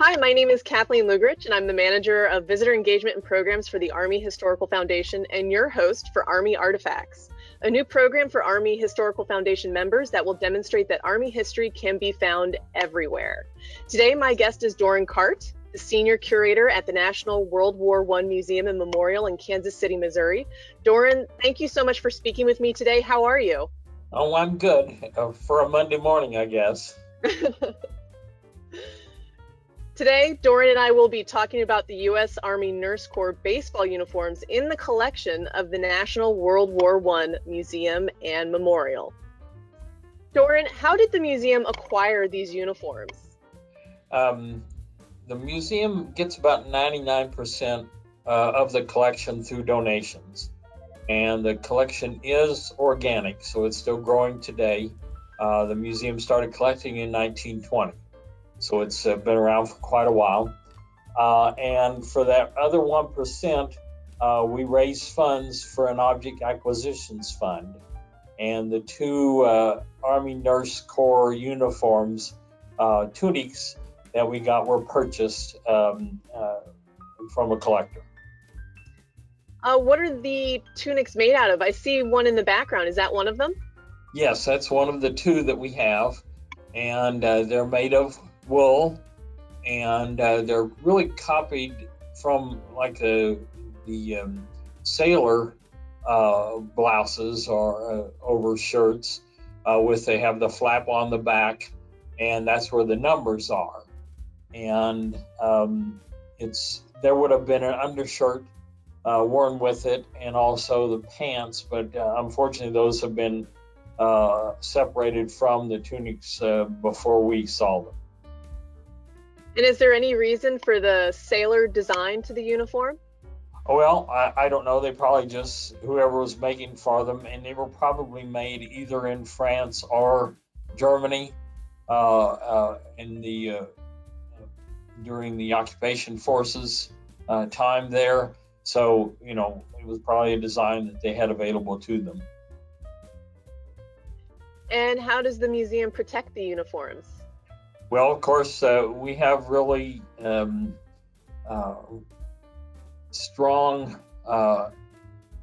Hi, my name is Kathleen Lugrich, and I'm the manager of visitor engagement and programs for the Army Historical Foundation and your host for Army Artifacts, a new program for Army Historical Foundation members that will demonstrate that Army history can be found everywhere. Today, my guest is Doran Cart, the senior curator at the National World War I Museum and Memorial in Kansas City, Missouri. Doran, thank you so much for speaking with me today. How are you? Oh, I'm good for a Monday morning, I guess. Today, Doran and I will be talking about the U.S. Army Nurse Corps baseball uniforms in the collection of the National World War I Museum and Memorial. Doran, how did the museum acquire these uniforms? The museum gets about 99% of the collection through donations. And the collection is organic, so it's still growing today. The museum started collecting in 1920. So it's been around for quite a while. And for that other 1%, we raise funds for an object acquisitions fund. And the two Army Nurse Corps uniforms, tunics that we got were purchased from a collector. What are the tunics made out of? I see one in the background. Is that one of them? Yes, that's one of the two that we have. And they're made of wool, and they're really copied from like the sailor blouses or over shirts they have the flap on the back, and that's where the numbers are. And there would have been an undershirt worn with it, and also the pants, but unfortunately those have been separated from the tunics before we saw them. And is there any reason for the sailor design to the uniform? Well, I don't know. They probably just, whoever was making for them, and they were probably made either in France or Germany during the occupation forces time there. So, it was probably a design that they had available to them. And how does the museum protect the uniforms? Well, of course, we have really strong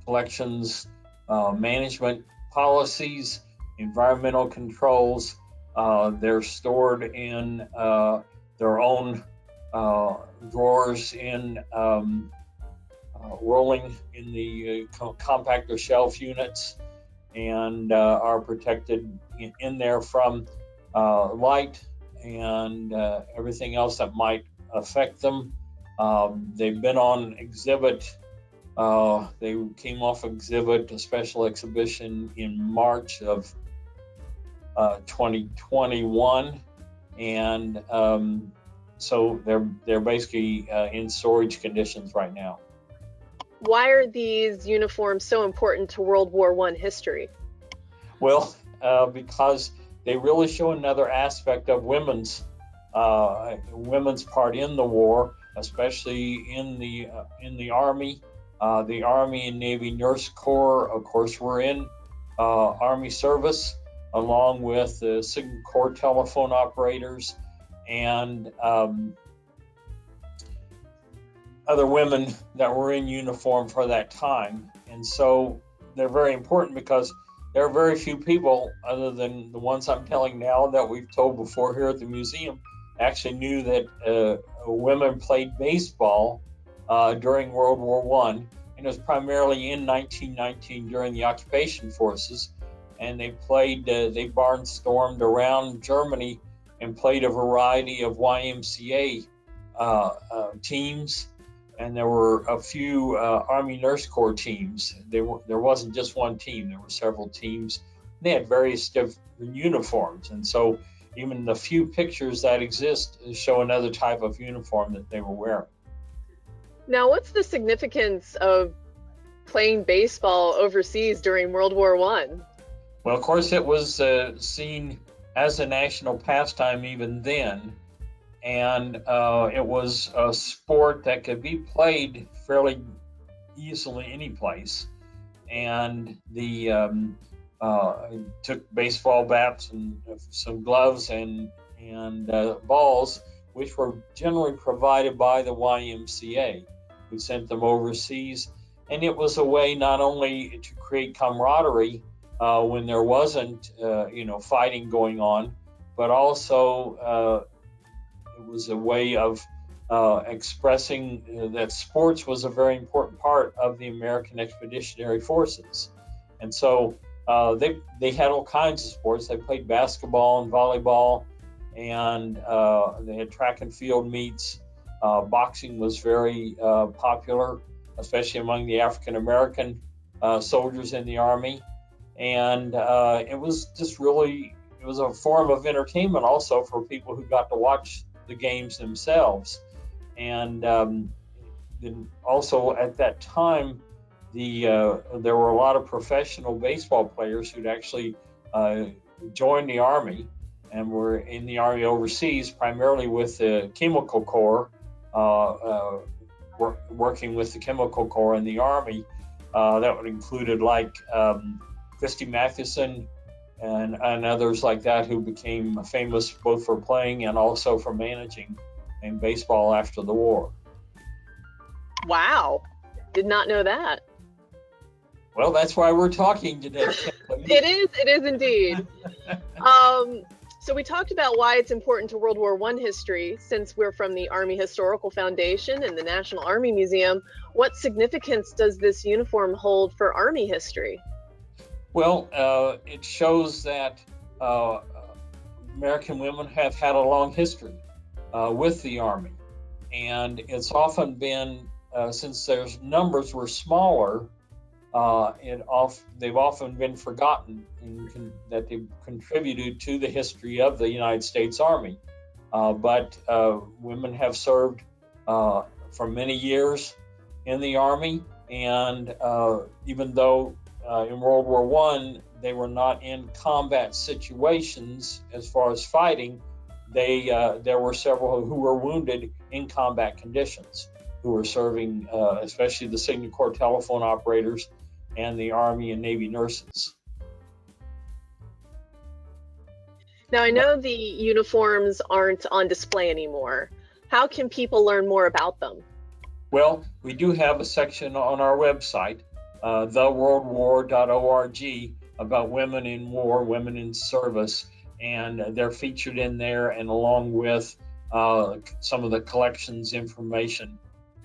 collections, management policies, environmental controls. They're stored in their own drawers rolling in the compactor shelf units, and are protected in there from light and everything else that might affect them. They've been on exhibit. They came off exhibit, a special exhibition in March of 2021, and so they're basically in storage conditions right now. Why are these uniforms so important to World War I history? Well, because they really show another aspect of women's part in the war, especially in the Army. The Army and Navy Nurse Corps, of course, were in Army service, along with the Signal Corps telephone operators and other women that were in uniform for that time. And so they're very important because there are very few people, other than the ones I'm telling now that we've told before here at the museum, actually knew that women played baseball during World War I. And it was primarily in 1919 during the occupation forces. And they barnstormed around Germany and played a variety of YMCA teams. And there were a few Army Nurse Corps teams. There wasn't just one team. There were several teams. They had various different uniforms. And so even the few pictures that exist show another type of uniform that they were wearing. Now, what's the significance of playing baseball overseas during World War I? Well, of course, it was seen as a national pastime even then. And it was a sport that could be played fairly easily any place. And took baseball bats and some gloves and balls which were generally provided by the YMCA, who sent them overseas. And it was a way not only to create camaraderie when there wasn't, fighting going on, but also it was a way of expressing that sports was a very important part of the American Expeditionary Forces. And so they had all kinds of sports. They played basketball and volleyball, and they had track and field meets. Boxing was very popular, especially among the African American soldiers in the Army. And it was a form of entertainment also for people who got to watch the games themselves. And then also at that time, there were a lot of professional baseball players who'd actually joined the Army and were in the Army overseas, primarily with the Chemical Corps, working with the Chemical Corps in the Army. That would included like Christy Mathewson and others like that, who became famous both for playing and also for managing in baseball after the war. Wow, did not know that. Well, that's why we're talking today. It is indeed. So we talked about why it's important to World War I history, since we're from the Army Historical Foundation and the National Army Museum. What significance does this uniform hold for Army history? Well, it shows that American women have had a long history with the Army. And it's often been, since their numbers were smaller, they've often been forgotten that they've contributed to the history of the United States Army. But women have served for many years in the Army, and even though in World War I they were not in combat situations as far as fighting, there were several who were wounded in combat conditions, who were serving, especially the Signal Corps telephone operators and the Army and Navy nurses. Now, I know the uniforms aren't on display anymore. How can people learn more about them? Well, we do have a section on our website, theworldwar.org, about women in war, women in service, and they're featured in there, and along with some of the collections information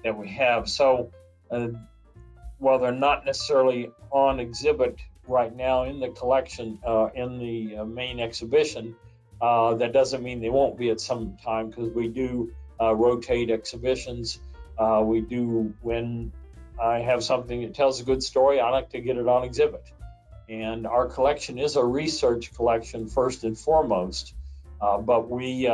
that we have. So while they're not necessarily on exhibit right now in the collection, in the main exhibition, that doesn't mean they won't be at some time, because we do rotate exhibitions. We do, when I have something that tells a good story, I like to get it on exhibit. And our collection is a research collection first and foremost, but we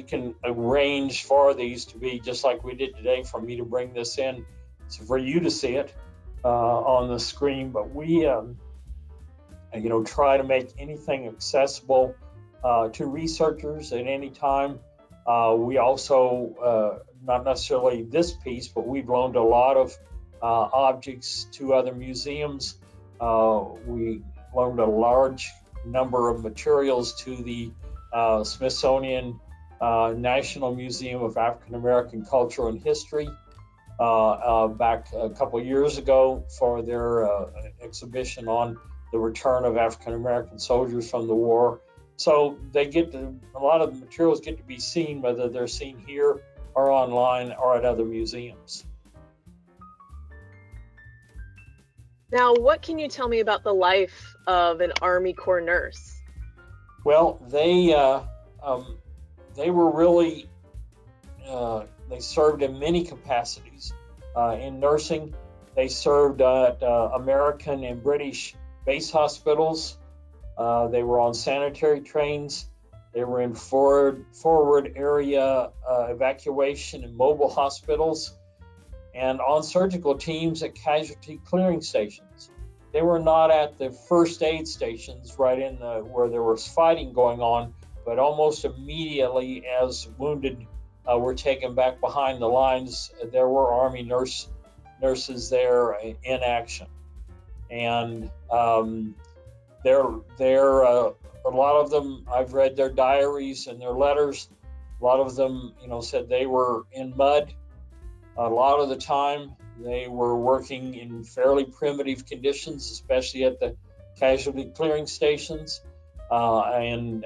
can arrange for these to be just like we did today, for me to bring this in, so for you to see it on the screen. But we try to make anything accessible to researchers at any time. We also, not necessarily this piece, but we've loaned a lot of objects to other museums. We loaned a large number of materials to the Smithsonian National Museum of African American Culture and History back a couple of years ago for their exhibition on the return of African American soldiers from the war. So a lot of the materials get to be seen, whether they're seen here or online or at other museums. Now, what can you tell me about the life of an Army Corps nurse? Well, they were really, they served in many capacities. In nursing, they served at American and British base hospitals. They were on sanitary trains. They were in forward area evacuation and mobile hospitals, and on surgical teams at casualty clearing stations. They were not at the first aid stations right in where there was fighting going on, but almost immediately as wounded were taken back behind the lines, there were Army nurses there in action. And a lot of them, I've read their diaries and their letters. A lot of them, said they were in mud a lot of the time. They were working in fairly primitive conditions, especially at the casualty clearing stations, and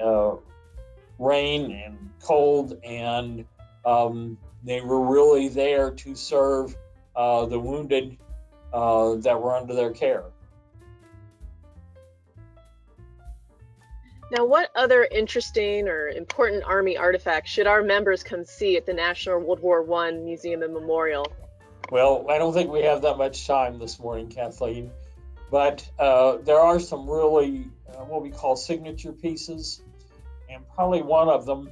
rain and cold, and they were really there to serve the wounded that were under their care. Now, what other interesting or important Army artifacts should our members come see at the National World War I Museum and Memorial? Well, I don't think we have that much time this morning, Kathleen, but there are some really what we call signature pieces, and probably one of them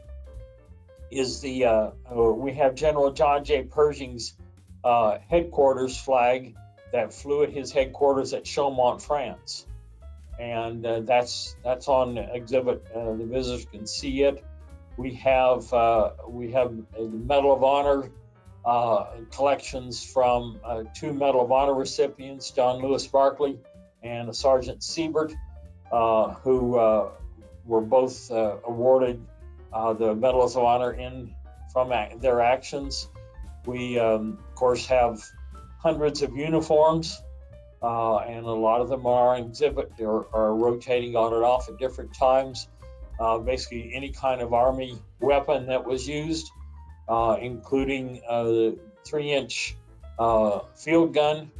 is we have General John J. Pershing's headquarters flag that flew at his headquarters at Chaumont, France. And that's on exhibit. The visitors can see it. We have the Medal of Honor collections from two Medal of Honor recipients, John Lewis Barclay and Sergeant Siebert, who were both awarded the Medals of Honor from their actions. We, of course, have hundreds of uniforms. And a lot of them are on exhibit. They are rotating on and off at different times. Basically, any kind of Army weapon that was used, including the 3-inch field gun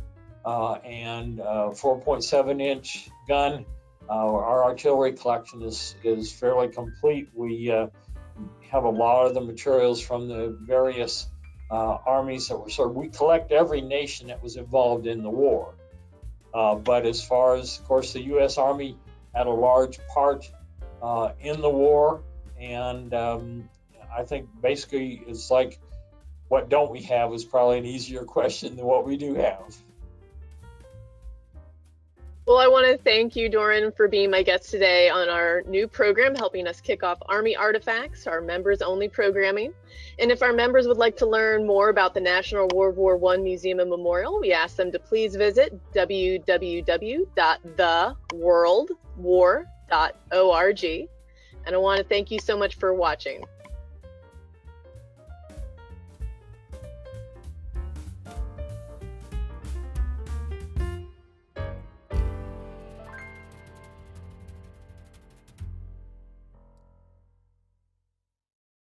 and 4.7-inch gun. Our artillery collection is fairly complete. We have a lot of the materials from the various armies that were served. We collect every nation that was involved in the war. But as far as, of course, the U.S. Army had a large part in the war, and I think basically it's like, what don't we have is probably an easier question than what we do have. Well, I want to thank you, Doran, for being my guest today on our new program, helping us kick off Army Artifacts, our members-only programming. And if our members would like to learn more about the National World War I Museum and Memorial, we ask them to please visit www.theworldwar.org. And I want to thank you so much for watching.